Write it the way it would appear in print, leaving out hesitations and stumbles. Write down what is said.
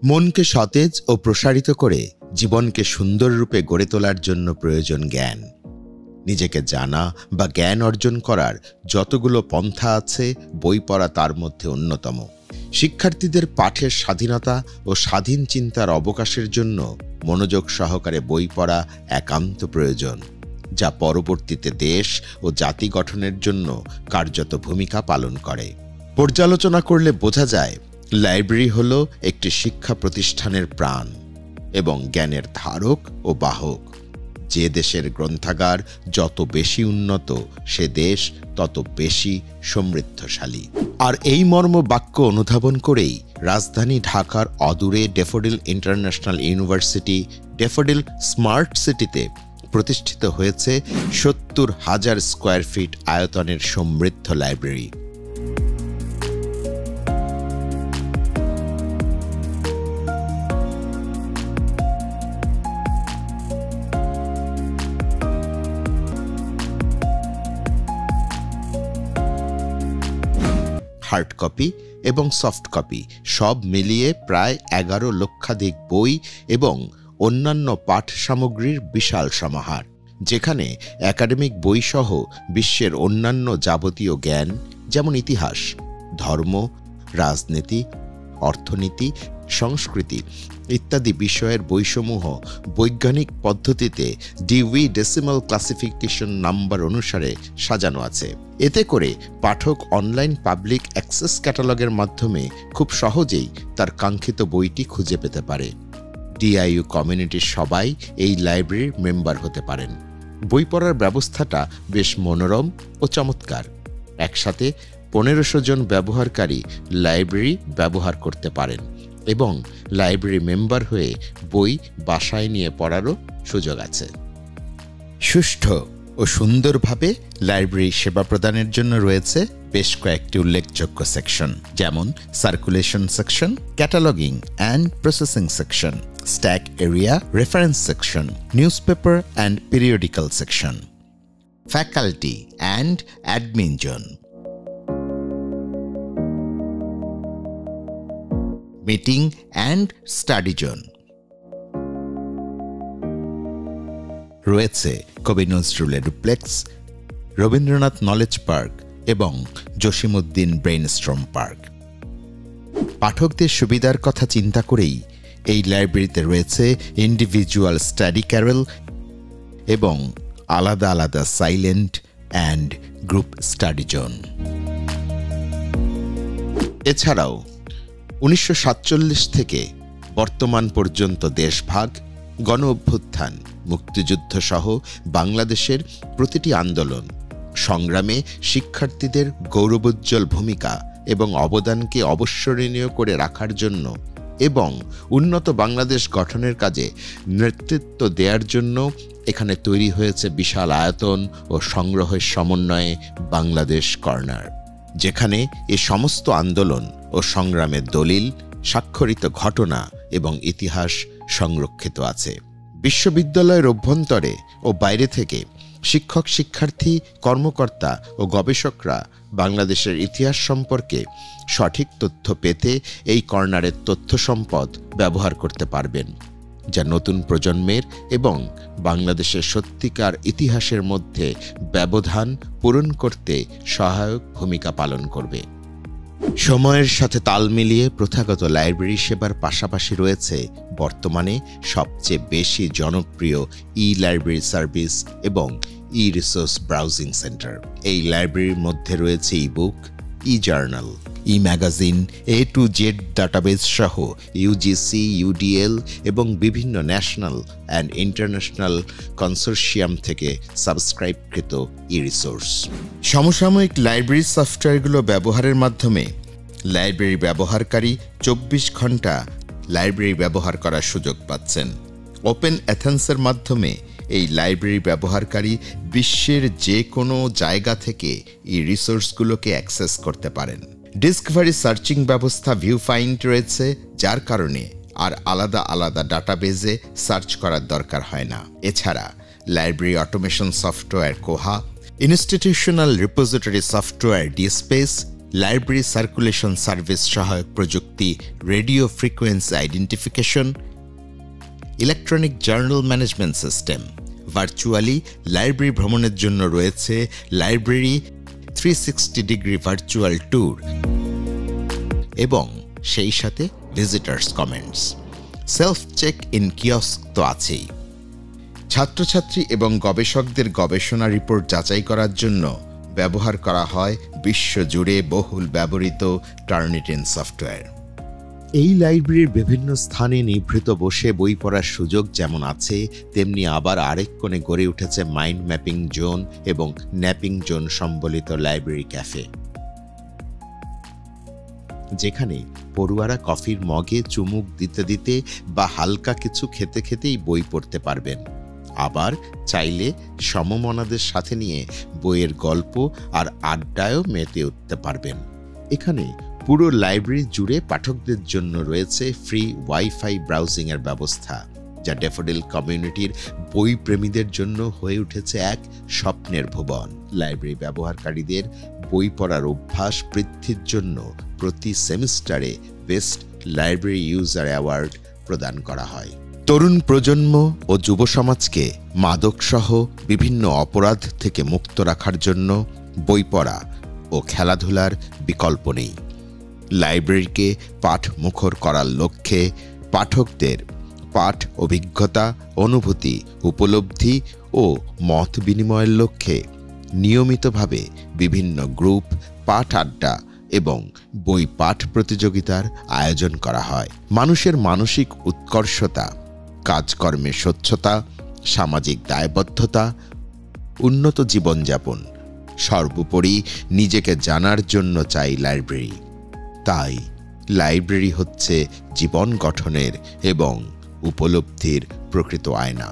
মনকে সতেজ ও প্রসারিত করে জীবনকে সুন্দর রূপে গড়ে তোলার জন্য প্রয়োজন জ্ঞান। নিজেকে জানা বা জ্ঞান অর্জন করার যতগুলো পন্থা আছে, বই পড়া তার মধ্যে অন্যতম। শিক্ষার্থীদের পাঠের স্বাধীনতা ও স্বাধীন চিন্তার অবকাশের জন্য মনোযোগ সহকারে বই পড়া একান্ত প্রয়োজন, যা পরবর্তীতে দেশ ও জাতি গঠনের জন্য কার্যত ভূমিকা পালন করে। পর্যালোচনা করলে বোঝা যায়, লাইব্রেরি হল একটি শিক্ষা প্রতিষ্ঠানের প্রাণ এবং জ্ঞানের ধারক ও বাহক। যে দেশের গ্রন্থাগার যত বেশি উন্নত, সে দেশ তত বেশি সমৃদ্ধশালী। আর এই মর্ম বাক্য অনুধাবন করেই রাজধানী ঢাকার অদূরে daffodil international university, daffodil smart সিটিতে প্রতিষ্ঠিত হয়েছে ৭০,০০০ স্কোয়ার ফিট আয়তনের সমৃদ্ধ লাইব্রেরি। হার্ড কপি এবং সফট কপি সব মিলিয়ে প্রায় ১১ লক্ষাধিক বই এবং অন্যান্য পাঠ সামগ্রীর বিশাল সমাহার, যেখানে একাডেমিক বইসহ বিশ্বের অন্যান্য যাবতীয় জ্ঞান যেমন ইতিহাস, ধর্ম, রাজনীতি, অর্থনীতি, সংস্কৃতি ইত্যাদি বিষয়ের বইসমূহ বৈজ্ঞানিক পদ্ধতিতে ডিউই ডেসিমাল ক্লাসিফিকেশন নাম্বার অনুসারে সাজানো আছে। এতে করে পাঠক অনলাইন পাবলিক অ্যাক্সেস ক্যাটালগের মাধ্যমে খুব সহজেই তার কাঙ্ক্ষিত বইটি খুঁজে পেতে পারে। ডিআইইউ কমিউনিটির সবাই এই লাইব্রেরির মেম্বার হতে পারেন। বই পড়ার ব্যবস্থাটা বেশ মনোরম ও চমৎকার। একসাথে ১৫০০ জন ব্যবহারকারী লাইব্রেরি ব্যবহার করতে পারেন এবং লাইব্রেরি মেম্বার হয়ে বই বাসায় নিয়ে পড়ারও সুযোগ আছে। সুষ্ঠু ও সুন্দরভাবে লাইব্রেরি সেবা প্রদানের জন্য রয়েছে বেশ কয়েকটি উল্লেখযোগ্য সেকশন, যেমন circulation section, cataloguing and processing section, stack area, reference section, newspaper and periodical section, faculty and admin zone, meeting and study zone. রয়েছে কবি নজরুলের ডুপ্লেক্স, রবীন্দ্রনাথ নলেজ পার্ক এবং জসিমউদ্দিন ব্রেইনস্টর্ম পার্ক। পাঠকদের সুবিধার কথা চিন্তা করেই এই লাইব্রেরিতে রয়েছে ইন্ডিভিজুয়াল স্টাডি ক্যারেল এবং আলাদা আলাদা silent and group study zone. এছাড়াও ১৯৪৭ থেকে বর্তমান পর্যন্ত দেশভাগ, গণ অভ্যুত্থান, মুক্তিযুদ্ধ সহ বাংলাদেশের প্রতিটি আন্দোলন সংগ্রামে শিক্ষার্থীদের গৌরবোজ্জ্বল ভূমিকা এবং অবদানকে অবিস্মরণীয় করে রাখার জন্য এবং উন্নত বাংলাদেশ গঠনের কাজে নেতৃত্ব দেওয়ার জন্য এখানে তৈরি হয়েছে বিশাল আয়তন ও সংগ্রহের সমন্বয়ে বাংলাদেশ কর্নার, যেখানে এ সমস্ত আন্দোলন ও সংগ্রামের দলিল, স্বাক্ষরিত ঘটনা এবং ইতিহাস সংরক্ষিত আছে। বিশ্ববিদ্যালয়ের অভ্যন্তরে ও বাইরে থেকে শিক্ষক, শিক্ষার্থী, কর্মকর্তা ও গবেষকরা বাংলাদেশের ইতিহাস সম্পর্কে সঠিক তথ্য পেতে এই কর্নারের তথ্য সম্পদ ব্যবহার করতে পারবেন, যা নতুন প্রজন্মের এবং বাংলাদেশের সত্যিকার ইতিহাসের মধ্যে ব্যবধান পূরণ করতে সহায়ক ভূমিকা পালন করবে। সময়ের সাথে তাল মিলিয়ে প্রথাগত লাইব্রেরি সেবার পাশাপাশি রয়েছে বর্তমানে সবচেয়ে বেশি জনপ্রিয় ই-লাইব্রেরি সার্ভিস এবং ই-রিসোর্স ব্রাউজিং সেন্টার। এই লাইব্রেরির মধ্যে রয়েছে e book, e journal, e magazine, A to Z database সহ ইউজিসি, ইউডিএল এবং বিভিন্ন ন্যাশনাল অ্যান্ড ইন্টারন্যাশনাল কনসোর্শিয়াম থেকে সাবস্ক্রাইবকৃত ই-রিসোর্স। সমসাময়িক লাইব্রেরি সফটওয়্যারগুলো ব্যবহারের মাধ্যমে লাইব্রেরি ব্যবহারকারী ২৪ ঘন্টা লাইব্রেরি ব্যবহার করার সুযোগ পাচ্ছেন। ওপেন অ্যাথেন্সের মাধ্যমে এই লাইব্রেরি ব্যবহারকারী বিশ্বের যে কোনো জায়গা থেকে এই রিসোর্সগুলোকে অ্যাক্সেস করতে পারেন। ডিসকভারি সার্চিং ব্যবস্থা ভিউ ফাইন্ড রয়েছে, যার কারণে আর আলাদা আলাদা ডাটাবেজে সার্চ করার দরকার হয় না। এছাড়া library automation software কোহা, institutional repository software ডিস্পেস, library circulation service সহায়ক প্রযুক্তি radio frequency identification, electronic journal management system. Virtually library ভ্রমণের জন্য রয়েছে লাইব্রেরি 360 ডিগ্রি ভার্চুয়াল ট্যুর এবং সেই সাথে visitors comments. Self check in kiosk তো আছেই। ছাত্রছাত্রী এবং গবেষকদের গবেষণা রিপোর্ট যাচাই করার জন্য ব্যবহার করা হয় বিশ্বজুড়ে বহুল ব্যবহৃত টার্নিটিন সফটওয়্যার। এই লাইব্রেরির বিভিন্ন স্থানে নিভৃত বসে বই পড়ার সুযোগ যেমন আছে, তেমনি আবার আরেক কোণে গড়ে উঠেছে মাইন্ড ম্যাপিং জোন এবং ন্যাপিং জোন সম্বলিত লাইব্রেরি ক্যাফে, যেখানে পড়ুয়ারা কফির মগে চুমুক দিতে দিতে বা হালকা কিছু খেতে খেতেই বই পড়তে পারবেন। আবার চাইলে সমমনাদের সাথে নিয়ে বইয়ের গল্প আর আড্ডায়ও মেতে উঠতে পারবেন। এখানে পুরো লাইব্রেরি জুড়ে পাঠকদের জন্য রয়েছে ফ্রি ওয়াইফাই ব্রাউজিংয়ের ব্যবস্থা, যা ড্যাফোডিল কমিউনিটির বই প্রেমীদের জন্য হয়ে উঠেছে এক স্বপ্নের ভুবন। লাইব্রেরি ব্যবহারকারীদের বই পড়ার অভ্যাস বৃদ্ধির জন্য প্রতি সেমিস্টারে বেস্ট লাইব্রেরি ইউজার অ্যাওয়ার্ড প্রদান করা হয়। তরুণ প্রজন্ম ও যুব সমাজকে মাদকসহ বিভিন্ন অপরাধ থেকে মুক্ত রাখার জন্য বই পড়া ও খেলাধুলার বিকল্প নেই। লাইব্রেরিকে পাঠমুখর করার লক্ষ্যে পাঠকদের পাঠ অভিজ্ঞতা, অনুভূতি, উপলব্ধি ও মত বিনিময়ের লক্ষ্যে নিয়মিতভাবে বিভিন্ন গ্রুপ, পাঠ আড্ডা এবং বই পাঠ প্রতিযোগিতার আয়োজন করা হয়। মানুষের মানসিক উৎকর্ষতা, কাজকর্মের স্বচ্ছতা, সামাজিক দায়বদ্ধতা, উন্নত জীবনযাপন, সর্বোপরি নিজেকে জানার জন্য চাই লাইব্রেরি। তাই লাইব্রেরি হচ্ছে জীবন গঠনের এবং উপলব্ধির প্রকৃত আয়না।